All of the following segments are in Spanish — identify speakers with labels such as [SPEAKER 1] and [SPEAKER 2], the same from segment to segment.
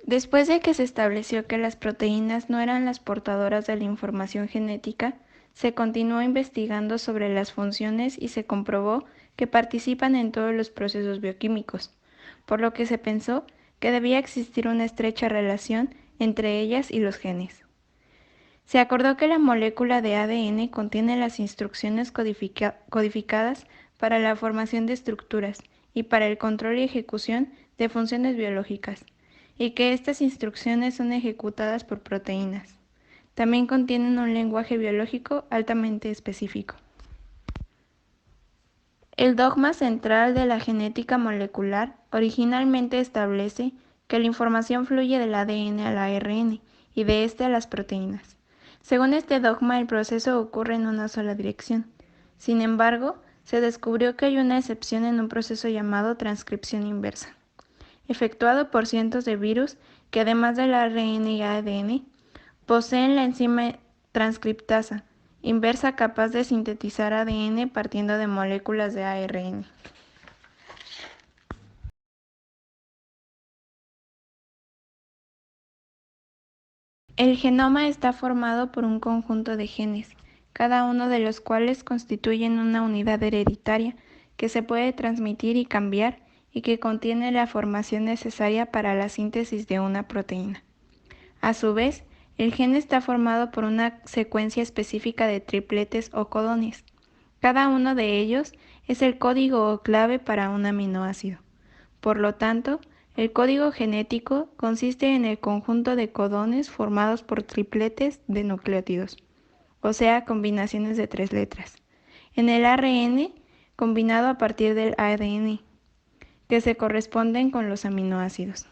[SPEAKER 1] Después de que se estableció que las proteínas no eran las portadoras de la información genética, se continuó investigando sobre las funciones y se comprobó que participan en todos los procesos bioquímicos, por lo que se pensó que debía existir una estrecha relación entre ellas y los genes. Se acordó que la molécula de ADN contiene las instrucciones codificadas para la formación de estructuras y para el control y ejecución de funciones biológicas, y que estas instrucciones son ejecutadas por proteínas. También contienen un lenguaje biológico altamente específico. El dogma central de la genética molecular originalmente establece que la información fluye del ADN al ARN y de este a las proteínas. Según este dogma, el proceso ocurre en una sola dirección. Sin embargo, se descubrió que hay una excepción en un proceso llamado transcripción inversa, efectuado por cientos de virus que, además del ARN y ADN, poseen la enzima transcriptasa inversa capaz de sintetizar ADN partiendo de moléculas de ARN. El genoma está formado por un conjunto de genes, cada uno de los cuales constituyen una unidad hereditaria que se puede transmitir y cambiar y que contiene la formación necesaria para la síntesis de una proteína. A su vez, el gen está formado por una secuencia específica de tripletes o codones. Cada uno de ellos es el código o clave para un aminoácido. Por lo tanto, el código genético consiste en el conjunto de codones formados por tripletes de nucleótidos, o sea, combinaciones de 3 letras, en el ARN combinado a partir del ADN, que se corresponden con los aminoácidos.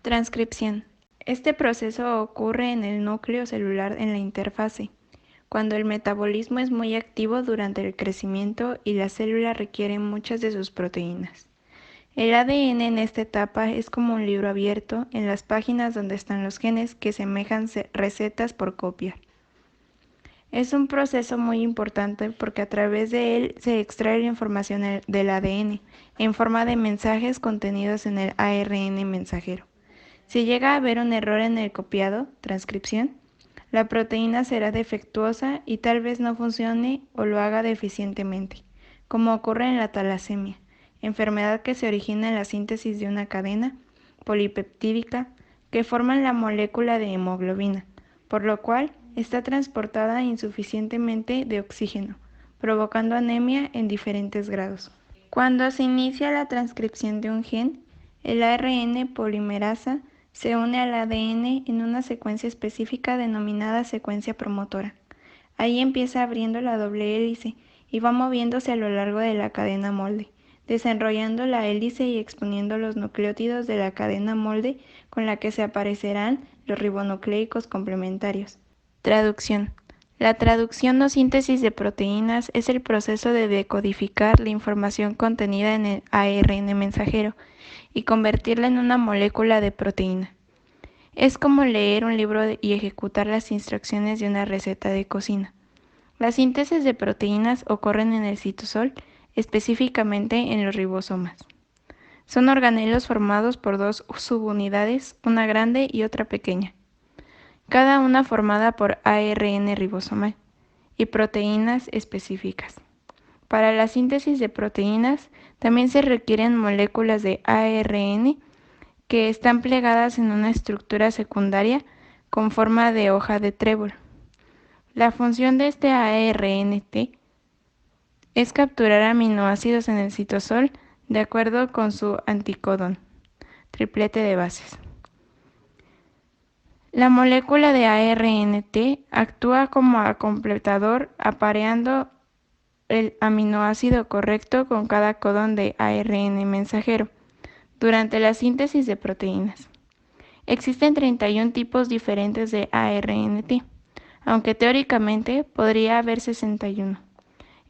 [SPEAKER 1] Transcripción. Este proceso ocurre en el núcleo celular en la interfase, cuando el metabolismo es muy activo durante el crecimiento y la célula requiere muchas de sus proteínas. El ADN en esta etapa es como un libro abierto en las páginas donde están los genes que semejan recetas por copiar. Es un proceso muy importante porque a través de él se extrae la información del ADN en forma de mensajes contenidos en el ARN mensajero. Si llega a haber un error en el copiado, transcripción, la proteína será defectuosa y tal vez no funcione o lo haga deficientemente, como ocurre en la talasemia, enfermedad que se origina en la síntesis de una cadena polipeptídica que forman la molécula de hemoglobina, por lo cual está transportada insuficientemente de oxígeno, provocando anemia en diferentes grados. Cuando se inicia la transcripción de un gen, el ARN polimerasa se une al ADN en una secuencia específica denominada secuencia promotora. Ahí empieza abriendo la doble hélice y va moviéndose a lo largo de la cadena molde, desenrollando la hélice y exponiendo los nucleótidos de la cadena molde con la que se aparecerán los ribonucleicos complementarios. Traducción. La traducción o síntesis de proteínas es el proceso de decodificar la información contenida en el ARN mensajero y convertirla en una molécula de proteína. Es como leer un libro y ejecutar las instrucciones de una receta de cocina. Las síntesis de proteínas ocurren en el citosol, específicamente en los ribosomas. Son organelos formados por dos subunidades, una grande y otra pequeña, cada una formada por ARN ribosomal y proteínas específicas. Para la síntesis de proteínas también se requieren moléculas de ARN que están plegadas en una estructura secundaria con forma de hoja de trébol. La función de este ARNT es capturar aminoácidos en el citosol de acuerdo con su anticodón, triplete de bases. La molécula de ARNT actúa como completador apareando el aminoácido correcto con cada codón de ARN mensajero durante la síntesis de proteínas. Existen 31 tipos diferentes de ARNT, aunque teóricamente podría haber 61.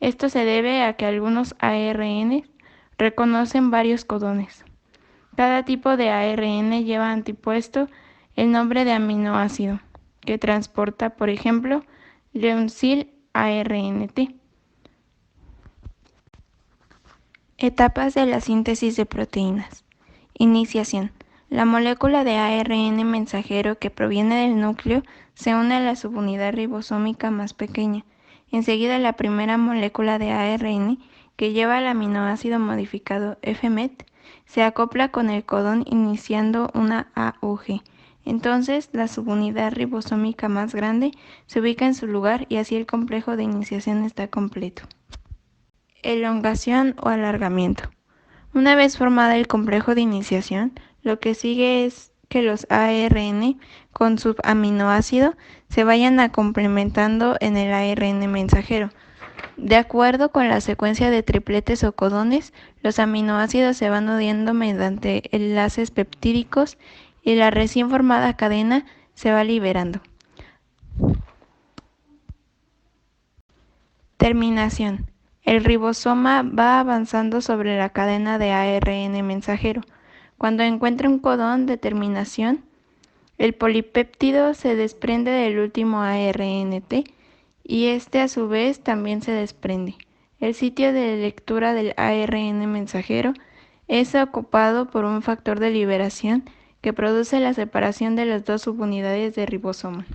[SPEAKER 1] Esto se debe a que algunos ARN reconocen varios codones. Cada tipo de ARN lleva antepuesto el nombre de aminoácido que transporta, por ejemplo, leucil ARNT. Etapas de la síntesis de proteínas. Iniciación. La molécula de ARN mensajero que proviene del núcleo se une a la subunidad ribosómica más pequeña. Enseguida la primera molécula de ARN, que lleva el aminoácido modificado FMET, se acopla con el codón iniciando una AUG. Entonces, la subunidad ribosómica más grande se ubica en su lugar y así el complejo de iniciación está completo. Elongación o alargamiento. Una vez formada el complejo de iniciación, lo que sigue es que los ARN con su aminoácido se vayan complementando en el ARN mensajero. De acuerdo con la secuencia de tripletes o codones, los aminoácidos se van uniendo mediante enlaces peptídicos y la recién formada cadena se va liberando. Terminación. El ribosoma va avanzando sobre la cadena de ARN mensajero. Cuando encuentra un codón de terminación, el polipéptido se desprende del último ARNT y este a su vez también se desprende. El sitio de lectura del ARN mensajero es ocupado por un factor de liberación que produce la separación de las dos subunidades de ribosoma.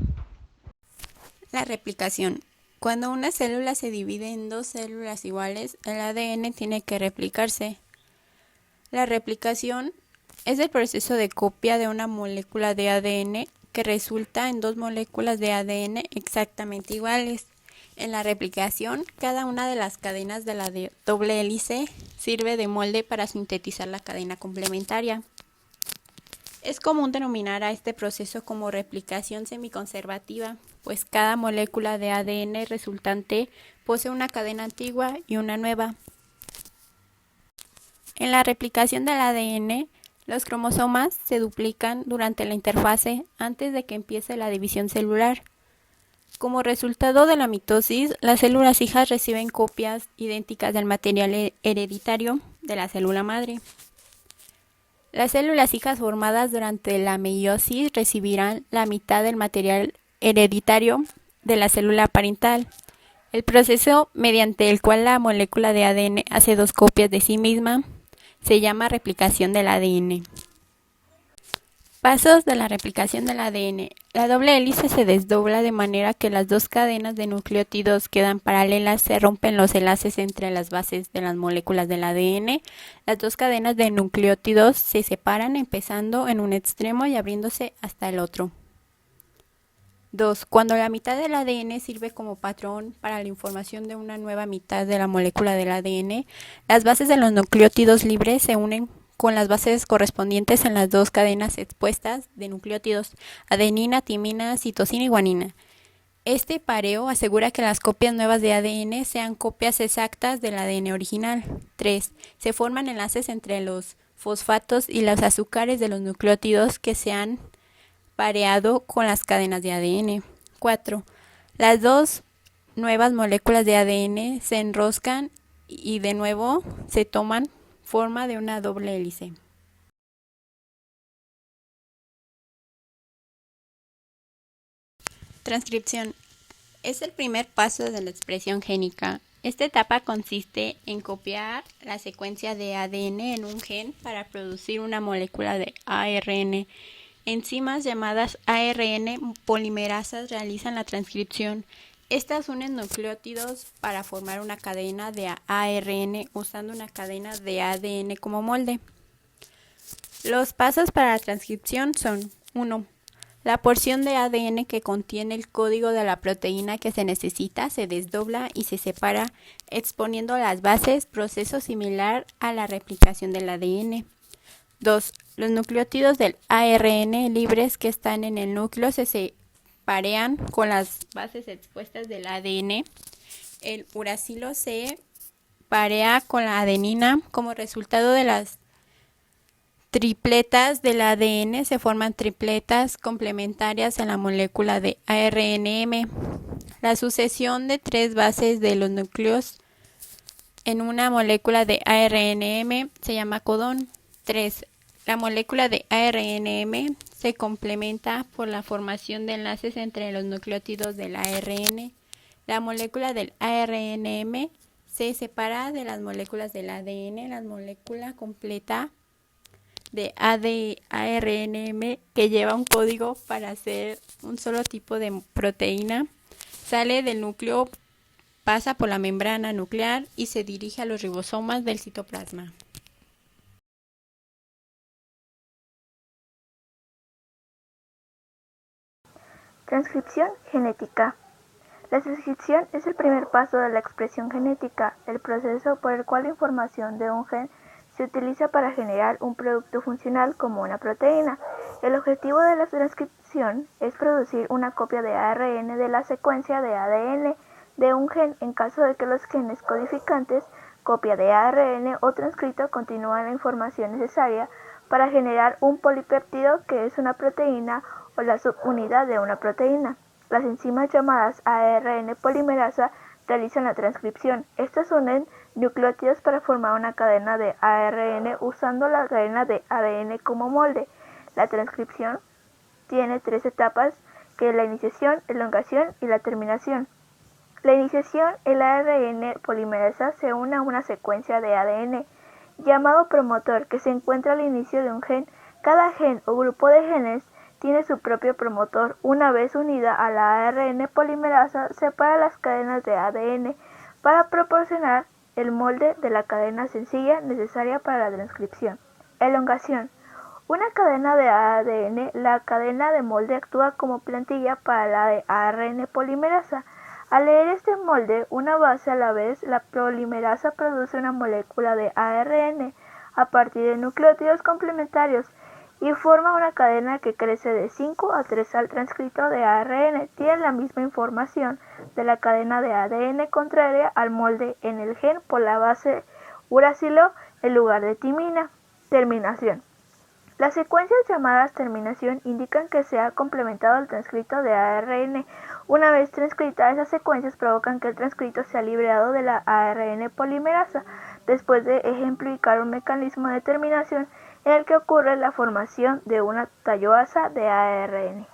[SPEAKER 2] La replicación. Cuando una célula se divide en dos células iguales, el ADN tiene que replicarse. La replicación es el proceso de copia de una molécula de ADN que resulta en dos moléculas de ADN exactamente iguales. En la replicación, cada una de las cadenas de la doble hélice sirve de molde para sintetizar la cadena complementaria. Es común denominar a este proceso como replicación semiconservativa, pues cada molécula de ADN resultante posee una cadena antigua y una nueva. En la replicación del ADN, los cromosomas se duplican durante la interfase antes de que empiece la división celular. Como resultado de la mitosis, las células hijas reciben copias idénticas del material hereditario de la célula madre. Las células hijas formadas durante la meiosis recibirán la mitad del material hereditario de la célula parental. El proceso mediante el cual la molécula de ADN hace dos copias de sí misma se llama replicación del ADN. Pasos de la replicación del ADN. La doble hélice se desdobla de manera que las dos cadenas de nucleótidos quedan paralelas, se rompen los enlaces entre las bases de las moléculas del ADN. Las dos cadenas de nucleótidos se separan empezando en un extremo y abriéndose hasta el otro. 2. Cuando la mitad del ADN sirve como patrón para la información de una nueva mitad de la molécula del ADN, las bases de los nucleótidos libres se unen con las bases correspondientes en las dos cadenas expuestas de nucleótidos, adenina, timina, citosina y guanina. Este pareo asegura que las copias nuevas de ADN sean copias exactas del ADN original. 3. Se forman enlaces entre los fosfatos y los azúcares de los nucleótidos que se han pareado con las cadenas de ADN. 4. Las dos nuevas moléculas de ADN se enroscan y de nuevo se toman forma de una doble hélice. Transcripción. Es el primer paso de la expresión génica. Esta etapa consiste en copiar la secuencia de ADN en un gen para producir una molécula de ARN. Enzimas llamadas ARN polimerasas realizan la transcripción. Estas unen nucleótidos para formar una cadena de ARN usando una cadena de ADN como molde. Los pasos para la transcripción son: 1. La porción de ADN que contiene el código de la proteína que se necesita se desdobla y se separa, exponiendo las bases, proceso similar a la replicación del ADN. 2. Los nucleótidos del ARN libres que están en el núcleo se parean con las bases expuestas del ADN. El uracilo se parea con la adenina. Como resultado de las tripletas del ADN se forman tripletas complementarias en la molécula de ARNM. La sucesión de tres bases de los núcleos en una molécula de ARNM se llama codón. 3. La molécula de ARNM se complementa por la formación de enlaces entre los nucleótidos del ARN. La molécula del ARNM se separa de las moléculas del ADN. La molécula completa de ARNM que lleva un código para hacer un solo tipo de proteína, sale del núcleo, pasa por la membrana nuclear y se dirige a los ribosomas del citoplasma.
[SPEAKER 1] Transcripción genética. La transcripción es el primer paso de la expresión genética, el proceso por el cual la información de un gen se utiliza para generar un producto funcional como una proteína. El objetivo de la transcripción es producir una copia de ARN de la secuencia de ADN de un gen en caso de que los genes codificantes, copia de ARN o transcrito continúen la información necesaria para generar un polipéptido que es una proteína o la subunidad de una proteína. Las enzimas llamadas ARN polimerasa realizan la transcripción. Estas unen nucleótidos para formar una cadena de ARN usando la cadena de ADN como molde. La transcripción tiene 3 etapas, que es la iniciación, elongación y la terminación. La iniciación, el ARN polimerasa se une a una secuencia de ADN llamado promotor que se encuentra al inicio de un gen. Cada gen o grupo de genes tiene su propio promotor. Una vez unida a la ARN polimerasa, separa las cadenas de ADN para proporcionar el molde de la cadena sencilla necesaria para la transcripción. Elongación. Una cadena de ADN, la cadena de molde actúa como plantilla para la de ARN polimerasa. Al leer este molde, una base a la vez, la polimerasa produce una molécula de ARN a partir de nucleótidos complementarios y forma una cadena que crece de 5 a 3 al transcrito de ARN. Tiene la misma información de la cadena de ADN contraria al molde en el gen por la base uracilo en lugar de timina. Terminación. Las secuencias llamadas terminación indican que se ha complementado el transcrito de ARN. Una vez transcritas, esas secuencias provocan que el transcrito sea liberado de la ARN polimerasa, después de ejemplificar un mecanismo de terminación en el que ocurre la formación de una talloasa de ARN.